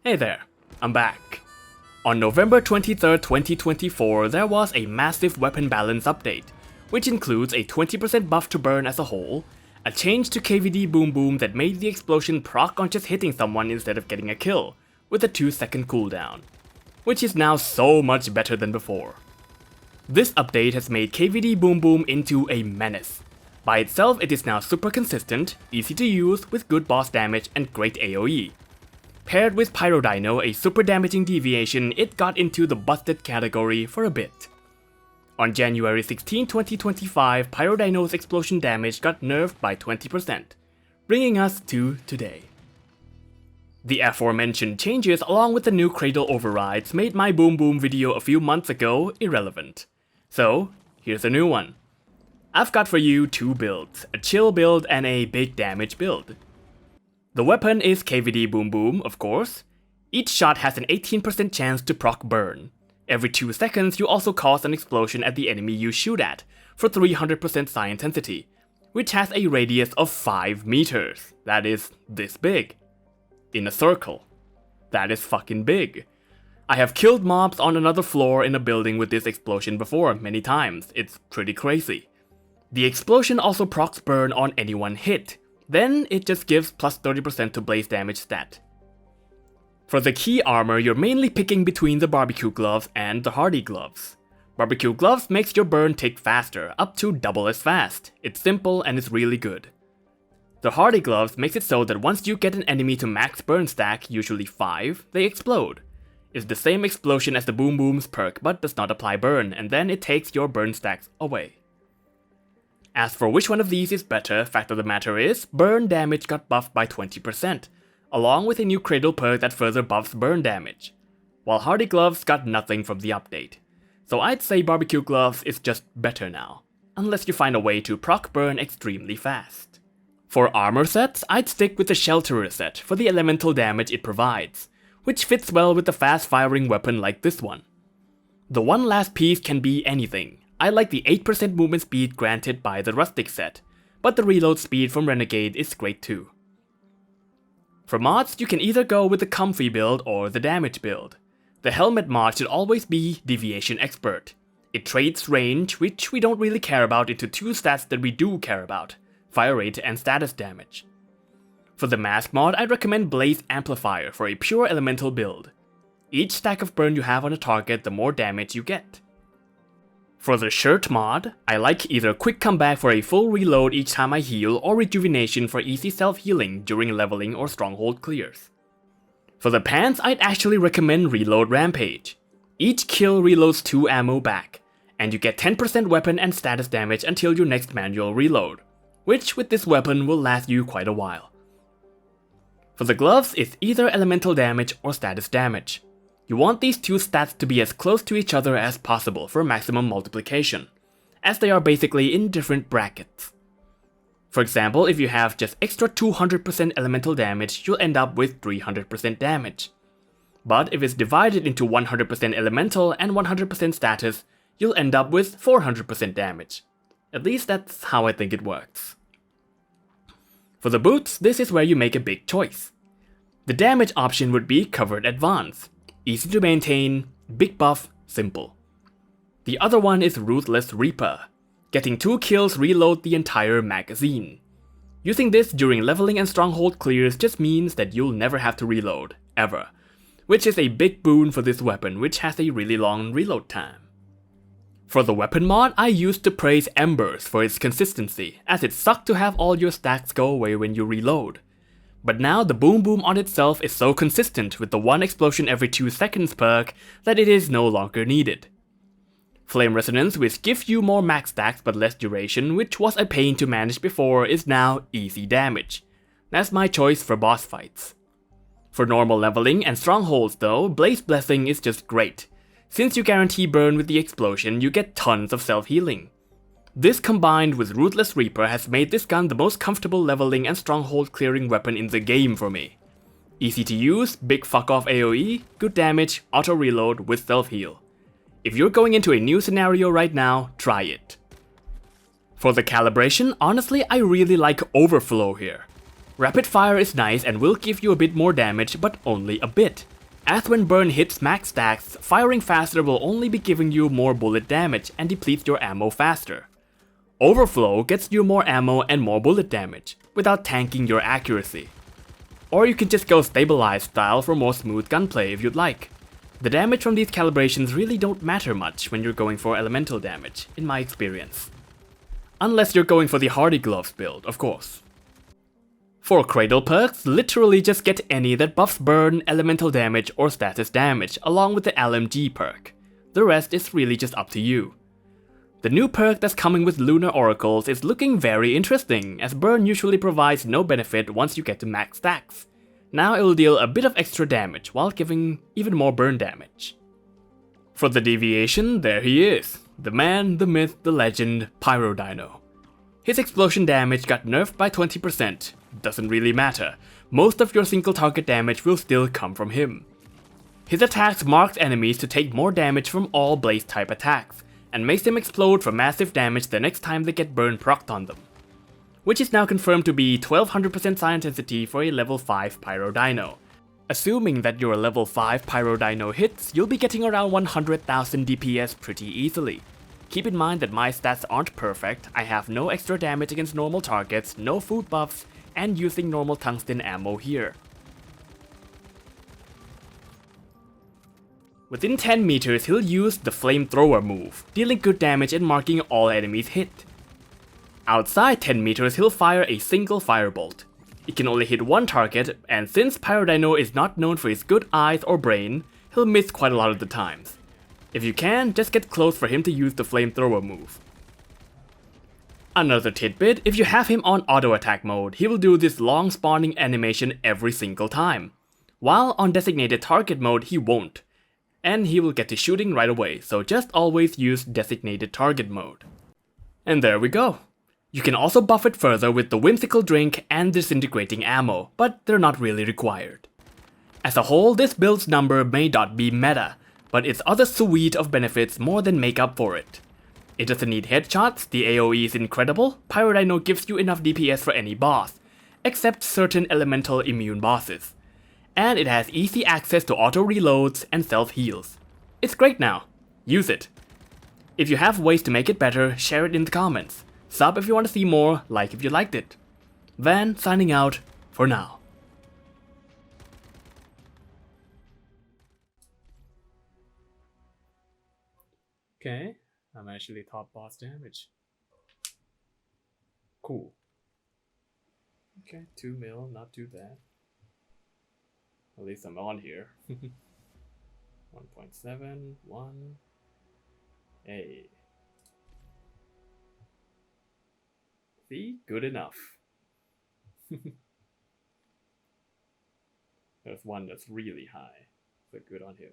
Hey there, I'm back. On November 23rd, 2024, there was a massive weapon balance update, which includes a 20% buff to burn as a whole, a change to KVD Boom that made the explosion proc on just hitting someone instead of getting a kill, with a 2-second cooldown, which is now so much better than before. This update has made KVD Boom into a menace. By itself, it is now super consistent, easy to use, with good boss damage and great AoE. Paired with Pyro Dino, a super damaging deviation, it got into the busted category for a bit. On January 16, 2025, Pyro Dino's explosion damage got nerfed by 20%, bringing us to today. The aforementioned changes along with the new Cradle overrides made my Boom video a few months ago irrelevant. So, here's a new one. I've got for you two builds, a chill build and a big damage build. The weapon is KVD Boom, of course. Each shot has an 18% chance to proc burn. Every 2 seconds you also cause an explosion at the enemy you shoot at, for 300% psi intensity, which has a radius of 5 meters, that is this big. In a circle. That is fucking big. I have killed mobs on another floor in a building with this explosion before many times, it's pretty crazy. The explosion also procs burn on anyone hit. Then it just gives plus 30% to blaze damage stat. For the key armor, you're mainly picking between the barbecue gloves and the hardy gloves. Barbecue gloves makes your burn tick faster, up to double as fast. It's simple and it's really good. The hardy gloves makes it so that once you get an enemy to max burn stack, usually 5, they explode. It's the same explosion as the Boom's perk but does not apply burn, and then it takes your burn stacks away. As for which one of these is better, fact of the matter is, burn damage got buffed by 20%, along with a new Cradle perk that further buffs burn damage, while hardy gloves got nothing from the update. So I'd say barbecue gloves is just better now, unless you find a way to proc burn extremely fast. For armor sets, I'd stick with the Shelterer set for the elemental damage it provides, which fits well with a fast firing weapon like this one. The one last piece can be anything. I like the 8% movement speed granted by the Rustic set, but the reload speed from Renegade is great too. For mods, you can either go with the comfy build or the damage build. The helmet mod should always be Deviation Expert. It trades range, which we don't really care about, into two stats that we do care about, fire rate and status damage. For the mask mod, I'd recommend Blaze Amplifier for a pure elemental build. Each stack of burn you have on a target, the more damage you get. For the shirt mod, I like either quick comeback for a full reload each time I heal or rejuvenation for easy self-healing during leveling or stronghold clears. For the pants, I'd actually recommend Reload Rampage. Each kill reloads 2 ammo back, and you get 10% weapon and status damage until your next manual reload, which with this weapon will last you quite a while. For the gloves, it's either elemental damage or status damage. You want these two stats to be as close to each other as possible for maximum multiplication, as they are basically in different brackets. For example, if you have just extra 200% elemental damage, you'll end up with 300% damage. But if it's divided into 100% elemental and 100% status, you'll end up with 400% damage. At least that's how I think it works. For the boots, this is where you make a big choice. The damage option would be Covered Advance. Easy to maintain, big buff, simple. The other one is Ruthless Reaper. Getting 2 kills reload the entire magazine. Using this during leveling and stronghold clears just means that you'll never have to reload, ever. Which is a big boon for this weapon, which has a really long reload time. For the weapon mod, I used to praise Embers for its consistency, as it sucked to have all your stacks go away when you reload. But now the Boom on itself is so consistent with the 1 explosion every 2 seconds perk that it is no longer needed. Flame Resonance, which gives you more max stacks but less duration, which was a pain to manage before, is now easy damage. That's my choice for boss fights. For normal leveling and strongholds though, Blaze Blessing is just great. Since you guarantee burn with the explosion, you get tons of self-healing. This combined with Ruthless Reaper has made this gun the most comfortable leveling and stronghold clearing weapon in the game for me. Easy to use, big fuck off AoE, good damage, auto reload with self-heal. If you're going into a new scenario right now, try it. For the calibration, honestly I really like Overflow here. Rapid fire is nice and will give you a bit more damage, but only a bit. As when burn hits max stacks, firing faster will only be giving you more bullet damage and depletes your ammo faster. Overflow gets you more ammo and more bullet damage, without tanking your accuracy. Or you can just go stabilized style for more smooth gunplay if you'd like. The damage from these calibrations really don't matter much when you're going for elemental damage, in my experience. Unless you're going for the Hardy Gloves build, of course. For Cradle perks, literally just get any that buffs burn, elemental damage, or status damage, along with the LMG perk. The rest is really just up to you. The new perk that's coming with Lunar Oracles is looking very interesting, as burn usually provides no benefit once you get to max stacks. Now it will deal a bit of extra damage while giving even more burn damage. For the deviation, there he is. The man, the myth, the legend, Pyro Dino. His explosion damage got nerfed by 20%. Doesn't really matter. Most of your single target damage will still come from him. His attacks marks enemies to take more damage from all blaze type attacks, and makes them explode for massive damage the next time they get burn procced on them. Which is now confirmed to be 1200% psi intensity for a level 5 Pyro Dino. Assuming that your level 5 Pyro Dino hits, you'll be getting around 100,000 DPS pretty easily. Keep in mind that my stats aren't perfect, I have no extra damage against normal targets, no food buffs, and using normal tungsten ammo here. Within 10 meters, he'll use the flamethrower move, dealing good damage and marking all enemies hit. Outside 10 meters, he'll fire a single firebolt. It can only hit one target, and since Pyro Dino is not known for his good eyes or brain, he'll miss quite a lot of the times. If you can, just get close for him to use the flamethrower move. Another tidbit, if you have him on auto attack mode, he will do this long spawning animation every single time. While on designated target mode, he won't. And he will get to shooting right away, so just always use designated target mode. And there we go. You can also buff it further with the whimsical drink and disintegrating ammo, but they're not really required. As a whole, this build's number may not be meta, but its other suite of benefits more than make up for it. It doesn't need headshots, the AoE is incredible, Pyro Dino gives you enough DPS for any boss, except certain elemental immune bosses. And it has easy access to auto reloads and self heals. It's great now. Use it. If you have ways to make it better, share it in the comments. Sub if you want to see more, like if you liked it. Van signing out for now. Okay, I'm actually top boss damage. Cool. Okay, 2 mil, not too bad. At least I'm on here. 1.7, 1. Hey. See? Good enough. There's one that's really high. So good on him.